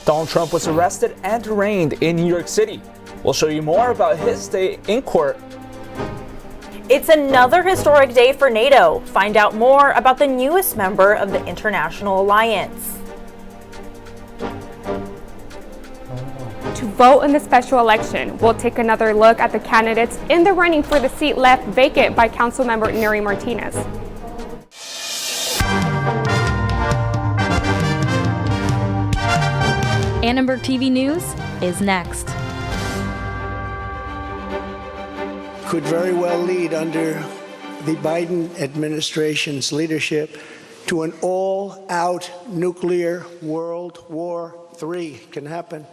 Donald Trump was arrested and arraigned in New York City. We'll show you more about his day in court. It's another historic day for NATO. Find out more about the newest member of the International Alliance. To vote in the special election, we'll take another look at the candidates in the running for the seat left vacant by Councilmember Nury Martinez. Annenberg TV News is next. Could very well lead under the Biden administration's leadership to an all-out nuclear World War III. Can happen.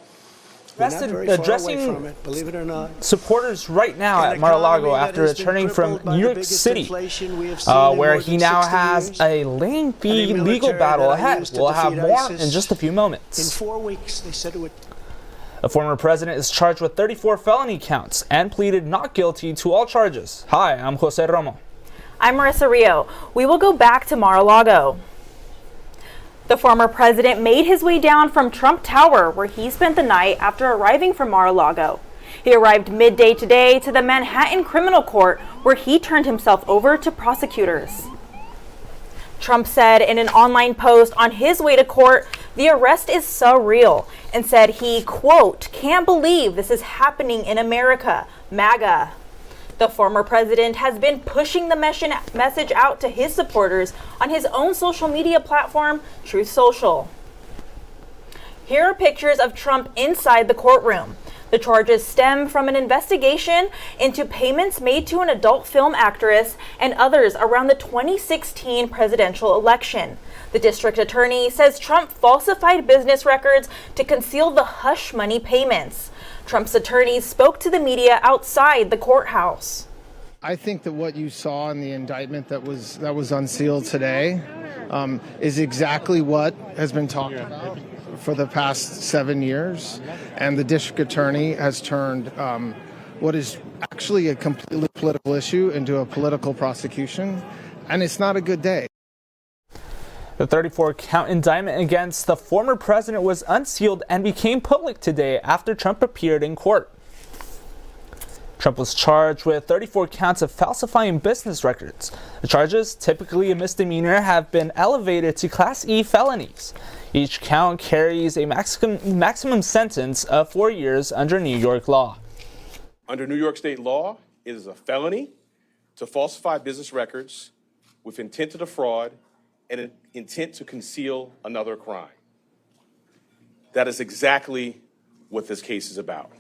Arrested addressing believe it or not. supporters right now at Mar-a-Lago after returning from New York City, where he now has a lengthy legal battle ahead. We'll have more in just a few moments. In 4 weeks, they said it would. The former president is charged with 34 felony counts and pleaded not guilty to all charges. Hi, I'm Jose Romo. I'm Marissa Rio. We will go back to Mar-a-Lago. The former president made his way down from Trump Tower, where he spent the night after arriving from Mar-a-Lago. He arrived midday today to the Manhattan Criminal Court, where he turned himself over to prosecutors. Trump said in an online post on his way to court, the arrest is surreal, and said he, quote, can't believe this is happening in America, MAGA. The former president has been pushing the message out to his supporters on his own social media platform, Truth Social. Here are pictures of Trump inside the courtroom. The charges stem from an investigation into payments made to an adult film actress and others around the 2016 presidential election. The district attorney says Trump falsified business records to conceal the hush money payments. Trump's attorneys spoke to the media outside the courthouse. I think that what you saw in the indictment that was unsealed today is exactly what has been talked about for the past 7 years, and the district attorney has turned what is actually a completely political issue into a political prosecution, and it's not a good day. The 34-count indictment against the former president was unsealed and became public today after Trump appeared in court. Trump was charged with 34 counts of falsifying business records. The charges, typically a misdemeanor, have been elevated to Class E felonies. Each count carries a maximum sentence of 4 years under New York law. Under New York state law, it is a felony to falsify business records with intent to defraud and an intent to conceal another crime. That is exactly what this case is about.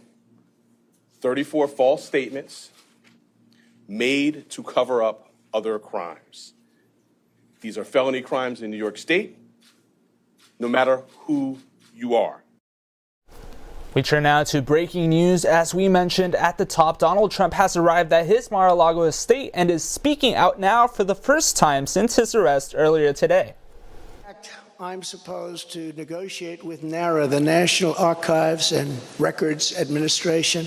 34 false statements made to cover up other crimes. These are felony crimes in New York State, no matter who you are. We turn now to breaking news. As we mentioned at the top, Donald Trump has arrived at his Mar-a-Lago estate and is speaking out now for the first time since his arrest earlier today. I'm supposed to negotiate with NARA, the National Archives and Records Administration,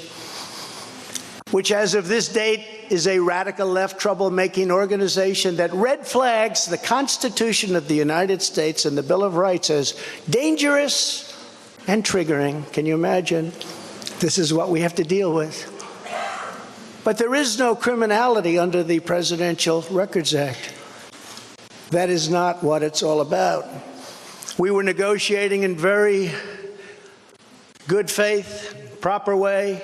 which as of this date is a radical left troublemaking organization that red flags the Constitution of the United States and the Bill of Rights as dangerous and triggering. Can you imagine? This is what we have to deal with. But there is no criminality under the Presidential Records Act. That is not what it's all about. We were negotiating in very good faith, proper way.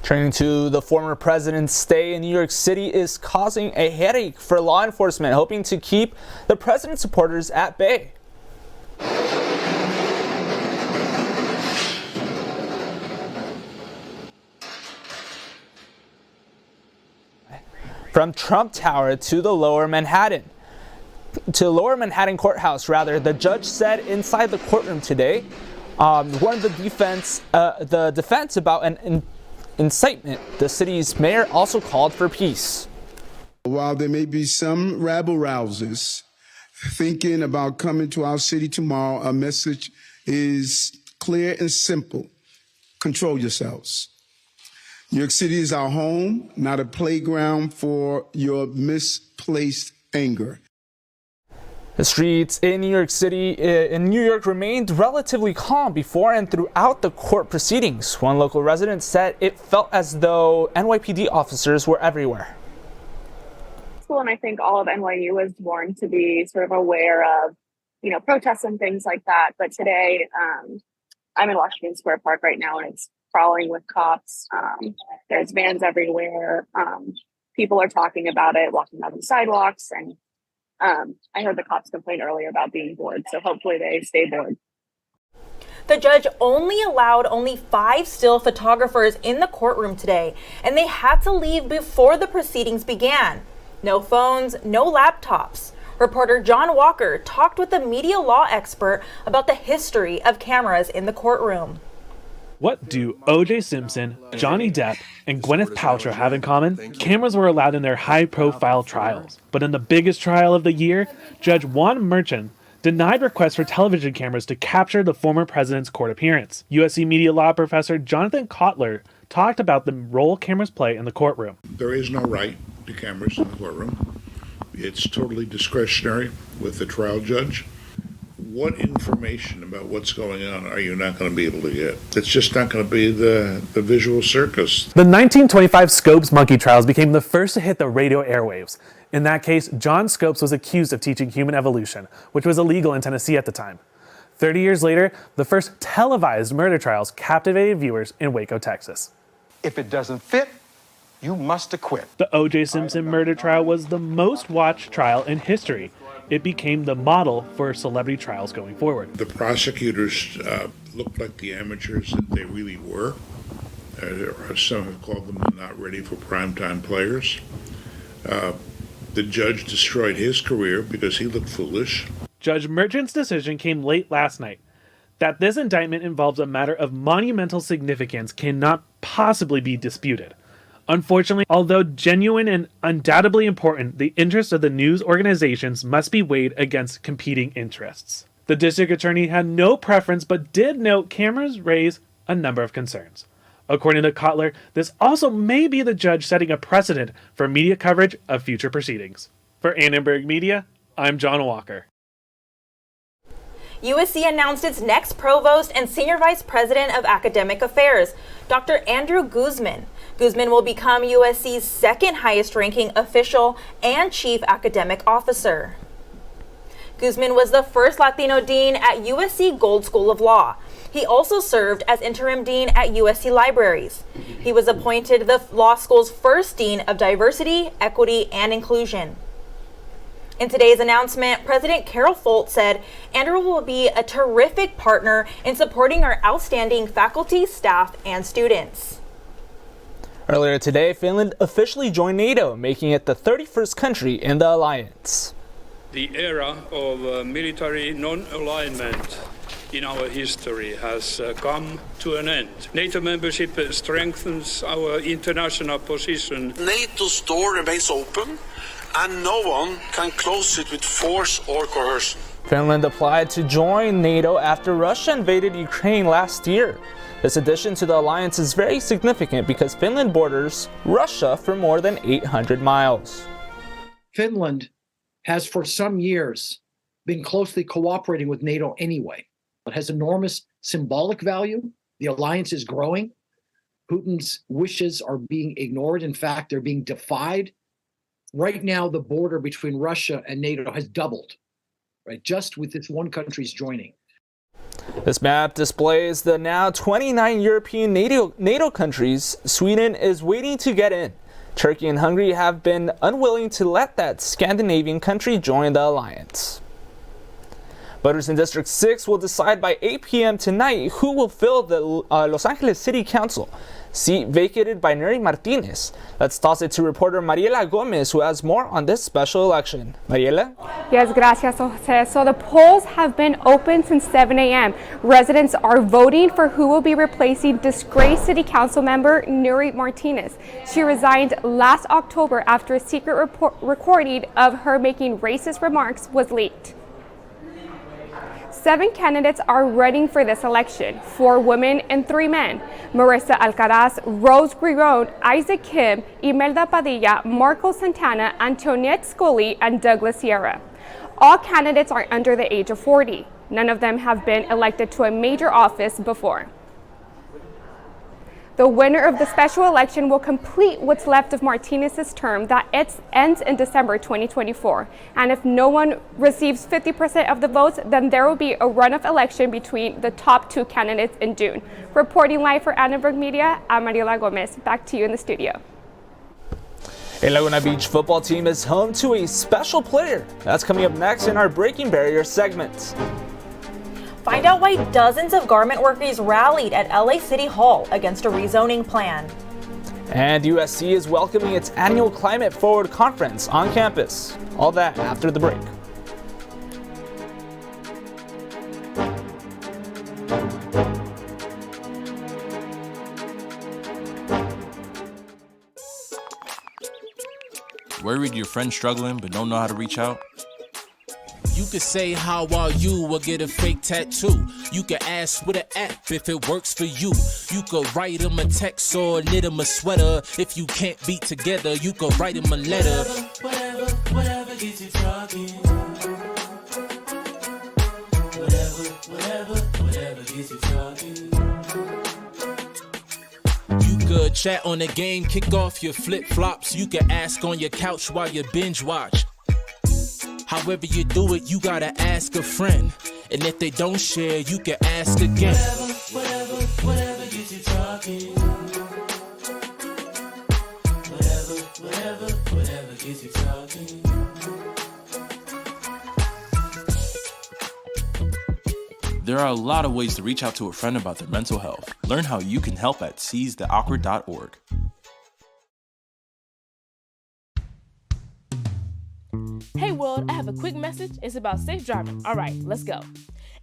Turning to the former president's stay in New York City is causing a headache for law enforcement, hoping to keep the president's supporters at bay. From Trump Tower to the Lower Manhattan courthouse, the judge said inside the courtroom today, one of the defense about an incitement. The city's mayor also called for peace. While there may be some rabble-rousers thinking about coming to our city tomorrow, our message is clear and simple. Control yourselves. New York City is our home, not a playground for your misplaced anger. The streets in New York remained relatively calm before and throughout the court proceedings. One local resident said it felt as though NYPD officers were everywhere. And I think all of NYU was born to be sort of aware of, protests and things like that. But today, I'm in Washington Square Park right now, and it's crawling with cops. There's vans everywhere. People are talking about it, walking down the sidewalks, and I heard the cops complain earlier about being bored, so hopefully they stay bored. The judge only allowed 5 still photographers in the courtroom today, and they had to leave before the proceedings began. No phones, no laptops. Reporter John Walker talked with a media law expert about the history of cameras in the courtroom. What do O.J. Simpson, Johnny Depp, and Gwyneth Paltrow have in common? Cameras were allowed in their high-profile trials. But in the biggest trial of the year, Judge Juan Merchan denied requests for television cameras to capture the former president's court appearance. USC media law professor Jonathan Kotler talked about the role cameras play in the courtroom. There is no right to cameras in the courtroom. It's totally discretionary with the trial judge. What information about what's going on are you not going to be able to get? It's just not going to be the visual circus. The 1925 Scopes monkey trials became the first to hit the radio airwaves. In that case, John Scopes was accused of teaching human evolution, which was illegal in Tennessee at the time. 30 years later, the first televised murder trials captivated viewers in Waco, Texas. If it doesn't fit, you must acquit. The O.J. Simpson murder trial was the most watched trial in history. It became the model for celebrity trials going forward. The prosecutors looked like the amateurs that they really were. Some have called them not ready for primetime players. The judge destroyed his career because he looked foolish. Judge Merchant's decision came late last night. That this indictment involves a matter of monumental significance cannot possibly be disputed. Unfortunately, although genuine and undoubtedly important, the interests of the news organizations must be weighed against competing interests. The district attorney had no preference but did note cameras raise a number of concerns. According to Kotler, this also may be the judge setting a precedent for media coverage of future proceedings. For Annenberg Media, I'm John Walker. USC announced its next provost and senior vice president of academic affairs, Dr. Andrew Guzman. Guzman will become USC's second highest ranking official and chief academic officer. Guzman was the first Latino dean at USC Gold School of Law. He also served as interim dean at USC Libraries. He was appointed the law school's first dean of diversity, equity, and inclusion. In today's announcement, President Carol Folt said Andrew will be a terrific partner in supporting our outstanding faculty, staff, and students. Earlier today, Finland officially joined NATO, making it the 31st country in the alliance. The era of military non-alignment in our history has come to an end. NATO membership strengthens our international position. NATO's door remains open, and no one can close it with force or coercion. Finland applied to join NATO after Russia invaded Ukraine last year. This addition to the alliance is very significant because Finland borders Russia for more than 800 miles. Finland has for some years been closely cooperating with NATO anyway. It has enormous symbolic value. The alliance is growing. Putin's wishes are being ignored. In fact, they're being defied. Right now, the border between Russia and NATO has doubled, right? Just with this one country's joining. This map displays the now 29 European NATO countries. Sweden is waiting to get in. Turkey and Hungary have been unwilling to let that Scandinavian country join the alliance. Voters in District 6 will decide by 8 p.m. tonight who will fill the Los Angeles City Council seat vacated by Nury Martinez. Let's toss it to reporter Mariela Gomez, who has more on this special election. Mariela? Yes, gracias, Jose. So the polls have been open since 7 a.m. Residents are voting for who will be replacing disgraced City Council member Nury Martinez. She resigned last October after a secret recording of her making racist remarks was leaked. 7 candidates are running for this election, 4 women and 3 men. Marissa Alcaraz, Rose Guiron, Isaac Kim, Imelda Padilla, Marco Santana, Antoniette Scully, and Douglas Sierra. All candidates are under the age of 40. None of them have been elected to a major office before. The winner of the special election will complete what's left of Martinez's term that ends in December 2024. And if no one receives 50% of the votes, then there will be a runoff election between the top two candidates in June. Reporting live for Annenberg Media, I'm Gabriella Gomez. Back to you in the studio. A Laguna Beach football team is home to a special player. That's coming up next in our Breaking Barriers segment. Find out why dozens of garment workers rallied at LA City Hall against a rezoning plan. And USC is welcoming its annual Climate Forward Conference on campus. All that after the break. Worried your friend's struggling but don't know how to reach out? You could say how are you or get a fake tattoo. You could ask with an app if it works for you. You could write them a text or knit them a sweater. If you can't be together, you could write them a letter. Whatever gets you talking. Whatever gets you talking. You could chat on the game, kick off your flip-flops. You could ask on your couch while you binge watch. However you do it, you gotta ask a friend. And if they don't share, you can ask again. Whatever gets you talking. Whatever gets you talking. There are a lot of ways to reach out to a friend about their mental health. Learn how you can help at seizetheawkward.org. Hey world, I have a quick message. It's about safe driving. All right, let's go.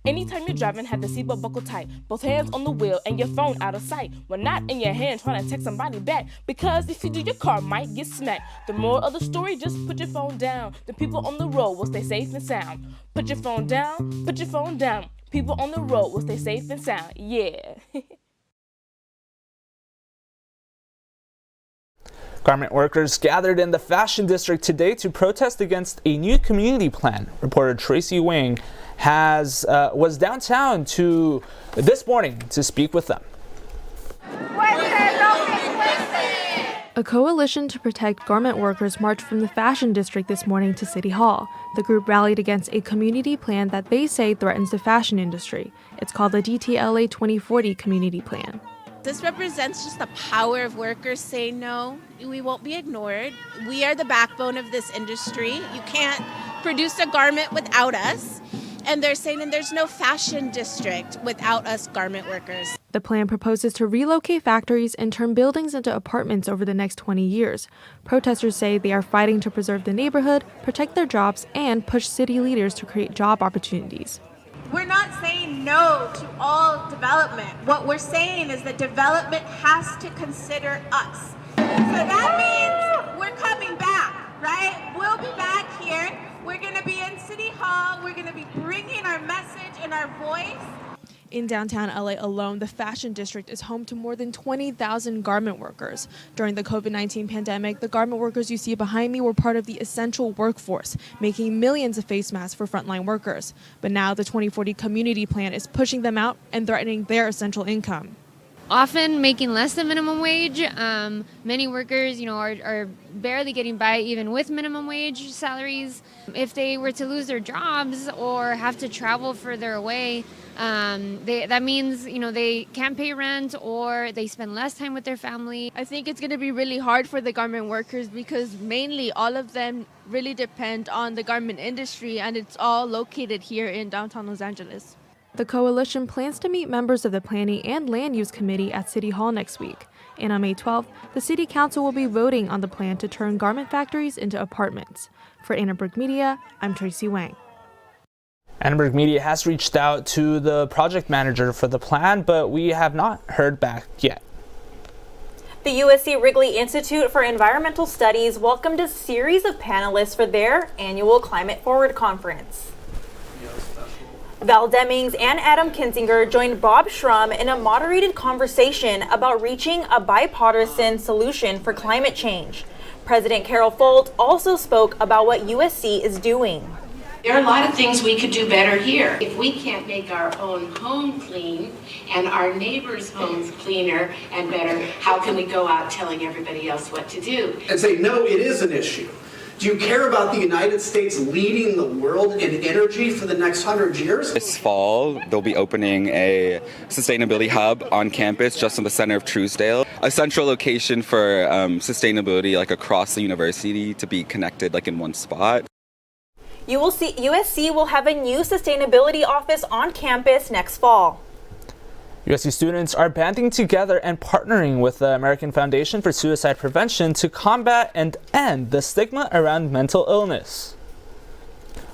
Anytime you're driving, have the seatbelt buckled tight. Both hands on the wheel and your phone out of sight. When not in your hand trying to text somebody back. Because if you do, your car might get smacked. The moral of the story, just put your phone down. The people on the road will stay safe and sound. Put your phone down, put your phone down. People on the road will stay safe and sound. Yeah. Garment workers gathered in the Fashion District today to protest against a new community plan. Reporter Tracy Wang was downtown this morning to speak with them. A coalition to protect garment workers marched from the Fashion District this morning to City Hall. The group rallied against a community plan that they say threatens the fashion industry. It's called the DTLA 2040 Community Plan. This represents just the power of workers saying no, we won't be ignored. We are the backbone of this industry. You can't produce a garment without us. And they're saying that there's no fashion district without us garment workers. The plan proposes to relocate factories and turn buildings into apartments over the next 20 years. Protesters say they are fighting to preserve the neighborhood, protect their jobs, and push city leaders to create job opportunities. We're not saying no to all development. What we're saying is that development has to consider us. So that means we're coming back, right? We'll be back here. We're going to be in City Hall. We're going to be bringing our message and our voice. In downtown LA alone, the Fashion District is home to more than 20,000 garment workers. During the COVID-19 pandemic, the garment workers you see behind me were part of the essential workforce, making millions of face masks for frontline workers. But now the 2040 Community Plan is pushing them out and threatening their essential income. Often making less than minimum wage. Many workers, are barely getting by even with minimum wage salaries. If they were to lose their jobs or have to travel further away, that means, they can't pay rent or they spend less time with their family. I think it's going to be really hard for the garment workers because mainly all of them really depend on the garment industry, and it's all located here in downtown Los Angeles. The coalition plans to meet members of the Planning and Land Use Committee at City Hall next week. And on May 12th, the City Council will be voting on the plan to turn garment factories into apartments. For Annenberg Media, I'm Tracy Wang. Annenberg Media has reached out to the project manager for the plan, but we have not heard back yet. The USC Wrigley Institute for Environmental Studies welcomed a series of panelists for their annual Climate Forward Conference. Val Demings and Adam Kinzinger joined Bob Schrum in a moderated conversation about reaching a bipartisan solution for climate change. President Carol Folt also spoke about what USC is doing. There are a lot of things we could do better here. If we can't make our own home clean and our neighbors' homes cleaner and better, how can we go out telling everybody else what to do? And say, no, it is an issue. Do you care about the United States leading the world in energy for the next 100 years? This fall, they'll be opening a sustainability hub on campus just in the center of Truesdale, a central location for sustainability like across the university to be connected like in one spot. You will see USC will have a new sustainability office on campus next fall. USC students are banding together and partnering with the American Foundation for Suicide Prevention to combat and end the stigma around mental illness.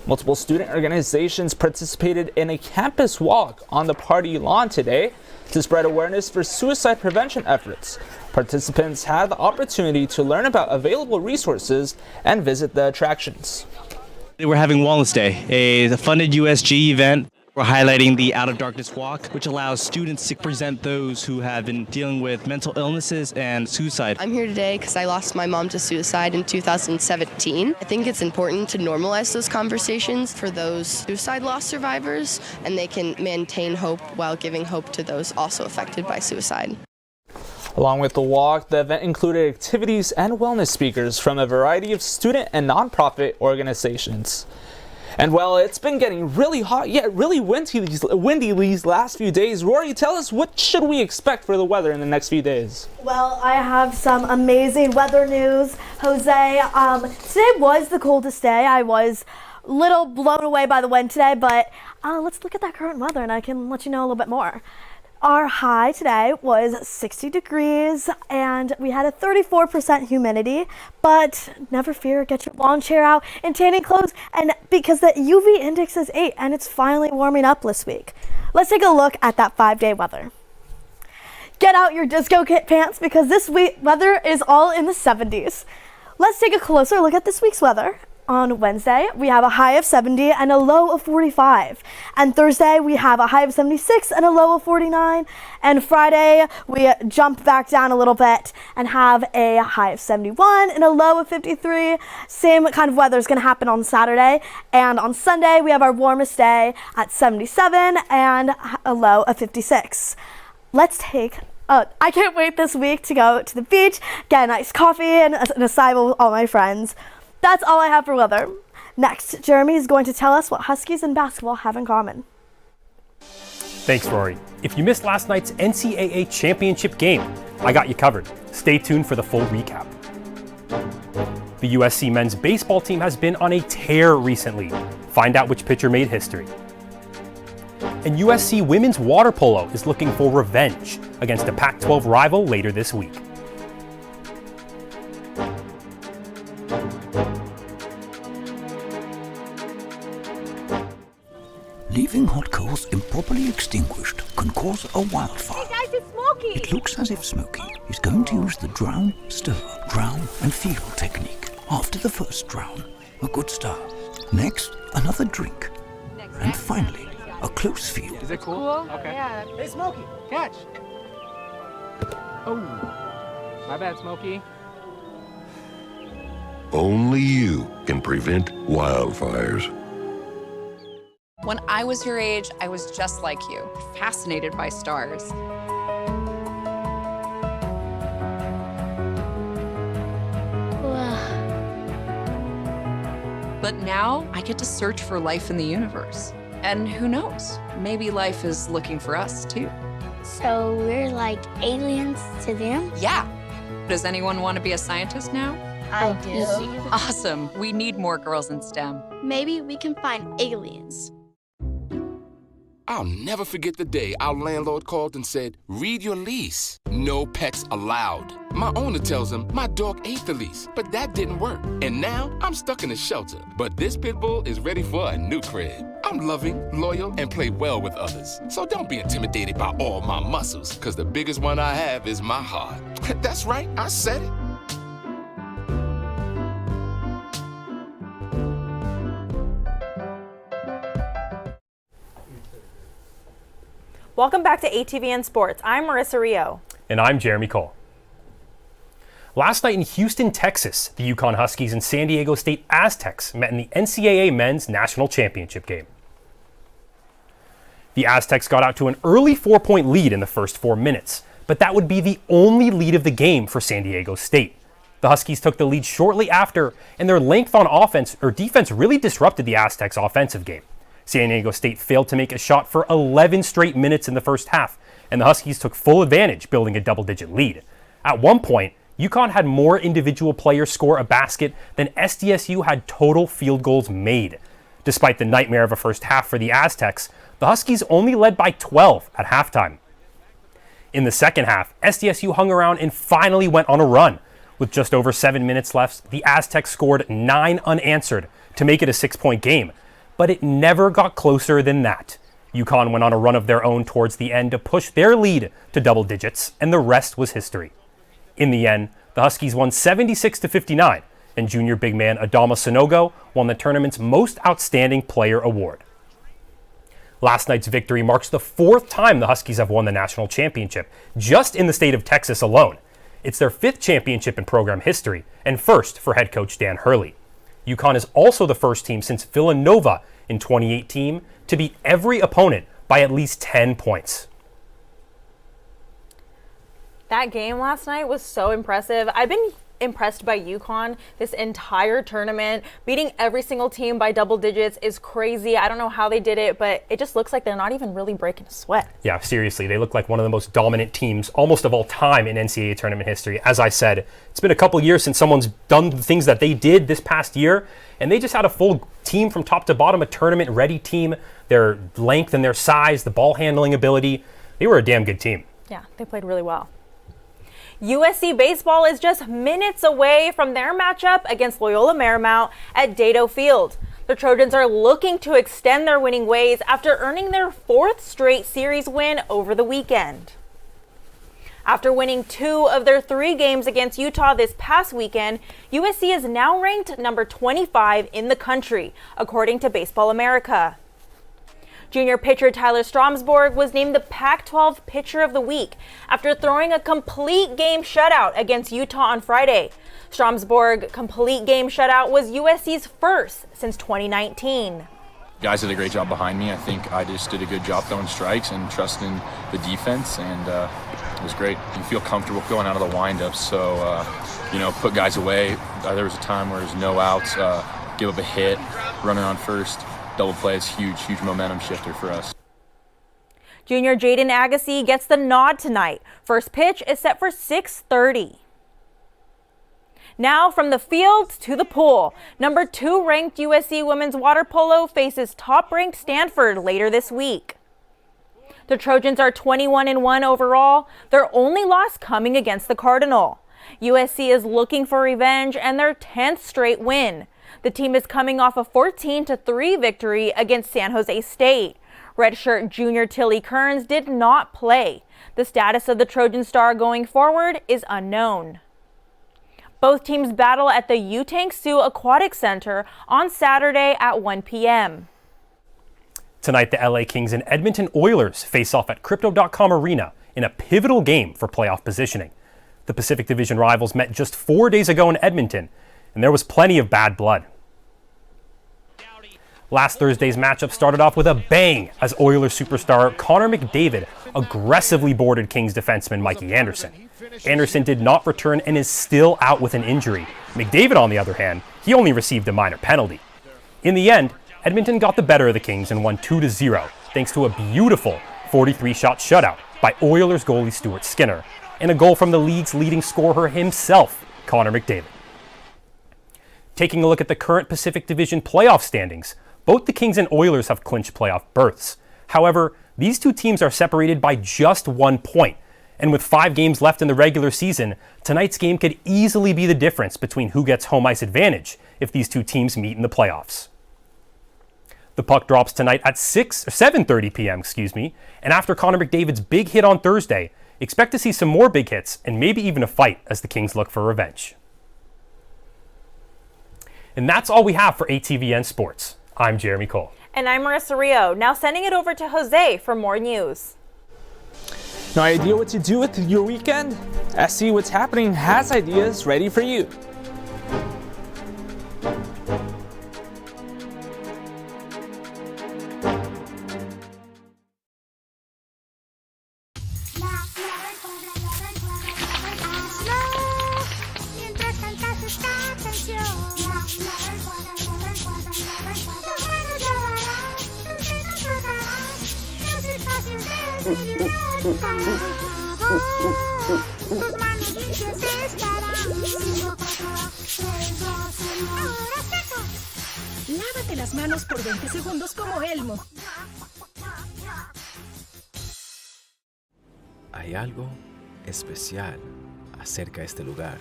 Multiple student organizations participated in a campus walk on the party lawn today to spread awareness for suicide prevention efforts. Participants had the opportunity to learn about available resources and visit the attractions. We're having Wellness Day, a funded USG event. We're highlighting the Out of Darkness Walk, which allows students to present those who have been dealing with mental illnesses and suicide. I'm here today because I lost my mom to suicide in 2017. I think it's important to normalize those conversations for those suicide loss survivors, and they can maintain hope while giving hope to those also affected by suicide. Along with the walk, the event included activities and wellness speakers from a variety of student and nonprofit organizations. And well, it's been getting really hot, yet really windy these last few days. Rory, tell us, what should we expect for the weather in the next few days? Well, I have some amazing weather news, Jose. Today was the coldest day. I was a little blown away by the wind today, but let's look at that current weather and I can let you know a little bit more. Our high today was 60 degrees and we had a 34% humidity, but never fear, get your lawn chair out and tanning clothes, and because the UV index is 8 and it's finally warming up this week. Let's take a look at that 5-day weather. Get out your disco kit pants because this week weather is all in the 70s. Let's take a closer look at this week's weather. On Wednesday, we have a high of 70 and a low of 45. And Thursday, we have a high of 76 and a low of 49. And Friday, we jump back down a little bit and have a high of 71 and a low of 53. Same kind of weather is going to happen on Saturday. And on Sunday, we have our warmest day at 77 and a low of 56. Let's take I can't wait this week to go to the beach, get a nice coffee and a acai with all my friends. That's all I have for weather. Next, Jeremy is going to tell us what Huskies and basketball have in common. Thanks, Rory. If you missed last night's NCAA championship game, I got you covered. Stay tuned for the full recap. The USC men's baseball team has been on a tear recently. Find out which pitcher made history. And USC women's water polo is looking for revenge against a Pac-12 rival later this week. Leaving hot coals improperly extinguished can cause a wildfire. Hey guys, it's Smokey! It looks as if Smokey is going to use the drown, stir, drown and feel technique. After the first drown, a good start. Next, another drink. And finally, a close feel. Is it cool? Okay. Yeah. Hey, Smokey, catch! Oh, my bad, Smokey. Only you can prevent wildfires. When I was your age, I was just like you, fascinated by stars. But now I get to search for life in the universe. And who knows, maybe life is looking for us too. So we're like aliens to them? Yeah. Does anyone want to be a scientist now? I do. Awesome. We need more girls in STEM. Maybe we can find aliens. I'll never forget the day our landlord called and said, read your lease. No pets allowed. My owner tells him my dog ate the lease, but that didn't work. And now I'm stuck in a shelter. But this pit bull is ready for a new crib. I'm loving, loyal, and play well with others. So don't be intimidated by all my muscles, because the biggest one I have is my heart. That's right, I said it. Welcome back to ATVN Sports. I'm Marissa Rio. And I'm Jeremy Cole. Last night in Houston, Texas, the UConn Huskies and San Diego State Aztecs met in the NCAA Men's National Championship game. The Aztecs got out to an early 4-point lead in the first 4 minutes, but that would be the only lead of the game for San Diego State. The Huskies took the lead shortly after, and their length on defense really disrupted the Aztecs' offensive game. San Diego State failed to make a shot for 11 straight minutes in the first half, and the Huskies took full advantage, building a double-digit lead. At one point, UConn had more individual players score a basket than SDSU had total field goals made. Despite the nightmare of a first half for the Aztecs, the Huskies only led by 12 at halftime. In the second half, SDSU hung around and finally went on a run. With just over 7 minutes left, the Aztecs scored 9 unanswered to make it a 6-point game, but it never got closer than that. UConn went on a run of their own towards the end to push their lead to double digits, and the rest was history. In the end, the Huskies won 76-59, and junior big man Adama Sanogo won the tournament's Most Outstanding Player award. Last night's victory marks the 4th time the Huskies have won the national championship, just in the state of Texas alone. It's their 5th championship in program history, and first for head coach Dan Hurley. UConn is also the first team since Villanova in 2018 to beat every opponent by at least 10 points. That game last night was so impressive. I've been impressed by UConn this entire tournament. Beating every single team by double digits is crazy. I don't know how they did it, but it just looks like they're not even really breaking a sweat. Yeah, seriously, they look like one of the most dominant teams almost of all time in NCAA tournament history. As I said, it's been a couple years since someone's done the things that they did this past year, and they just had a full team from top to bottom, a tournament-ready team. Their length and their size, the ball handling ability, they were a damn good team. Yeah, they played really well. USC Baseball is just minutes away from their matchup against Loyola Marymount at Dato Field. The Trojans are looking to extend their winning ways after earning their 4th straight series win over the weekend. After winning 2 of their 3 games against Utah this past weekend, USC is now ranked number 25 in the country, according to Baseball America. Junior pitcher Tyler Stromsborg was named the Pac-12 Pitcher of the Week after throwing a complete game shutout against Utah on Friday. Stromsborg's complete game shutout was USC's first since 2019. Guys did a great job behind me. I think I just did a good job throwing strikes and trusting the defense, and it was great. You feel comfortable going out of the windup, so put guys away. There was a time where there's no outs, give up a hit, running on first. Double play is huge momentum shifter for us. Junior Jaden Agassi gets the nod tonight. First pitch is set for 6:30. Now from the field to the pool. Number 2 ranked USC Women's Water Polo faces top-ranked Stanford later this week. The Trojans are 21-1 overall, their only loss coming against the Cardinal. USC is looking for revenge and their 10th straight win. The team is coming off a 14-3 victory against San Jose State. Redshirt junior Tilly Kearns did not play. The status of the Trojan star going forward is unknown. Both teams battle at the Utang Sioux Aquatic Center on Saturday at 1 p.m. Tonight, the LA Kings and Edmonton Oilers face off at Crypto.com Arena in a pivotal game for playoff positioning. The Pacific Division rivals met just 4 days ago in Edmonton, and there was plenty of bad blood. Last Thursday's matchup started off with a bang as Oilers superstar Connor McDavid aggressively boarded Kings defenseman Mikey Anderson. Anderson did not return and is still out with an injury. McDavid, on the other hand, he only received a minor penalty. In the end, Edmonton got the better of the Kings and won 2-0, thanks to a beautiful 43-shot shutout by Oilers goalie Stuart Skinner and a goal from the league's leading scorer himself, Connor McDavid. Taking a look at the current Pacific Division playoff standings, both the Kings and Oilers have clinched playoff berths. However, these two teams are separated by just 1 point, and with 5 games left in the regular season, tonight's game could easily be the difference between who gets home ice advantage if these two teams meet in the playoffs. The puck drops tonight at 7:30 p.m., and after Connor McDavid's big hit on Thursday, expect to see some more big hits and maybe even a fight as the Kings look for revenge. And that's all we have for ATVN Sports. I'm Jeremy Cole. And I'm Marissa Rio. Now sending it over to Jose for more news. No idea what to do with your weekend? SC What's Happening has ideas ready for you. Lávate las manos por 20 segundos como Elmo. Hay algo especial acerca de este lugar.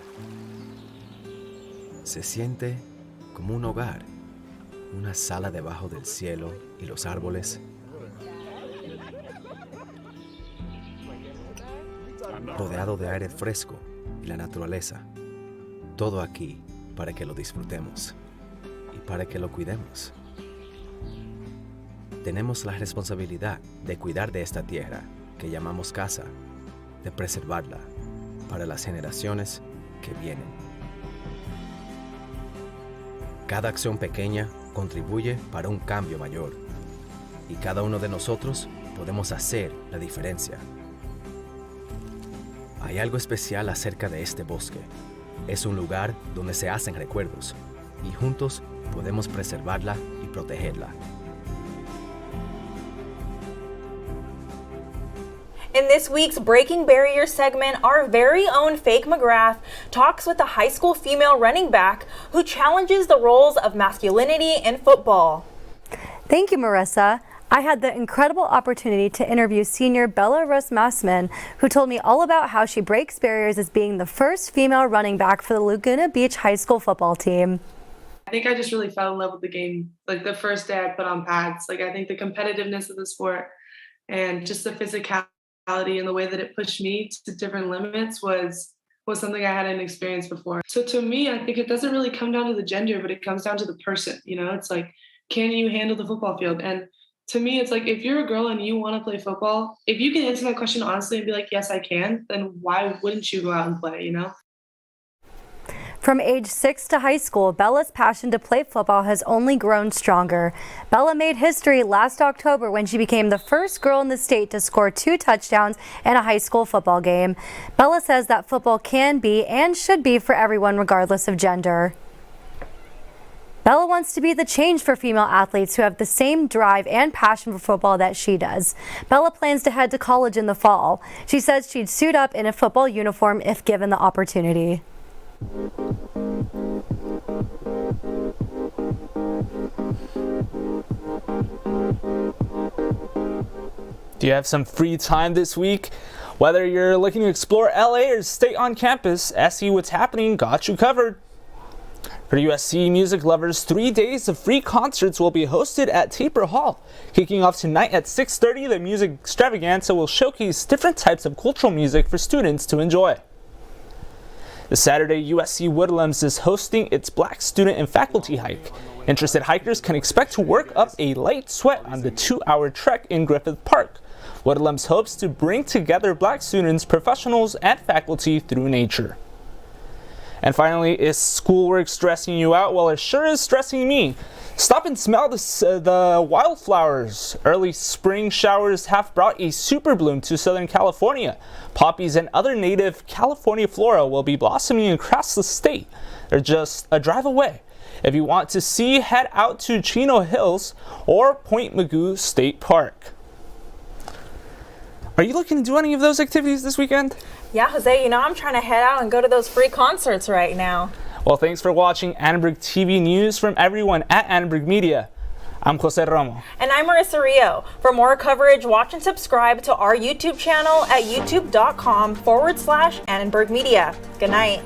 Se siente como un hogar, una sala debajo del cielo y los árboles. Rodeado de aire fresco y la naturaleza. Todo aquí para que lo disfrutemos y para que lo cuidemos. Tenemos la responsabilidad de cuidar de esta tierra que llamamos casa, de preservarla para las generaciones que vienen. Cada acción pequeña contribuye para un cambio mayor y cada uno de nosotros podemos hacer la diferencia. Hay algo especial acerca de este bosque. Es un lugar donde se hacen recuerdos y juntos podemos preservarla y protegerla. In this week's Breaking Barriers segment, our very own Fake McGrath talks with a high school female running back who challenges the roles of masculinity in football. Thank you, Marissa. I had the incredible opportunity to interview senior Bella Rasmussen, who told me all about how she breaks barriers as being the first female running back for the Laguna Beach High School football team. I think I just really fell in love with the game. Like the first day I put on pads, like I think the competitiveness of the sport and just the physicality and the way that it pushed me to different limits was something I hadn't experienced before. So to me, I think it doesn't really come down to the gender, but it comes down to the person. You know, it's like, can you handle the football field? And to me, it's like, if you're a girl and you want to play football, if you can answer that question honestly and be like, yes, I can, then why wouldn't you go out and play, you know? From age 6 to high school, Bella's passion to play football has only grown stronger. Bella made history last October when she became the first girl in the state to score 2 touchdowns in a high school football game. Bella says that football can be and should be for everyone regardless of gender. Bella wants to be the change for female athletes who have the same drive and passion for football that she does. Bella plans to head to college in the fall. She says she'd suit up in a football uniform if given the opportunity. Do you have some free time this week? Whether you're looking to explore LA or stay on campus, SC What's Happening got you covered. For USC music lovers, 3 days of free concerts will be hosted at Taper Hall. Kicking off tonight at 6:30, the music extravaganza will showcase different types of cultural music for students to enjoy. This Saturday, USC Woodlands is hosting its Black Student and Faculty Hike. Interested hikers can expect to work up a light sweat on the 2-hour trek in Griffith Park. Woodlands hopes to bring together Black students, professionals, and faculty through nature. And finally, is schoolwork stressing you out? Well, it sure is stressing me. Stop and smell the wildflowers. Early spring showers have brought a super bloom to Southern California. Poppies and other native California flora will be blossoming across the state. They're just a drive away. If you want to see, head out to Chino Hills or Point Mugu State Park. Are you looking to do any of those activities this weekend? Yeah, Jose, you know I'm trying to head out and go to those free concerts right now. Well, thanks for watching Annenberg TV News from everyone at Annenberg Media. I'm Jose Romo. And I'm Marissa Rio. For more coverage, watch and subscribe to our YouTube channel at youtube.com/Annenberg Media. Good night.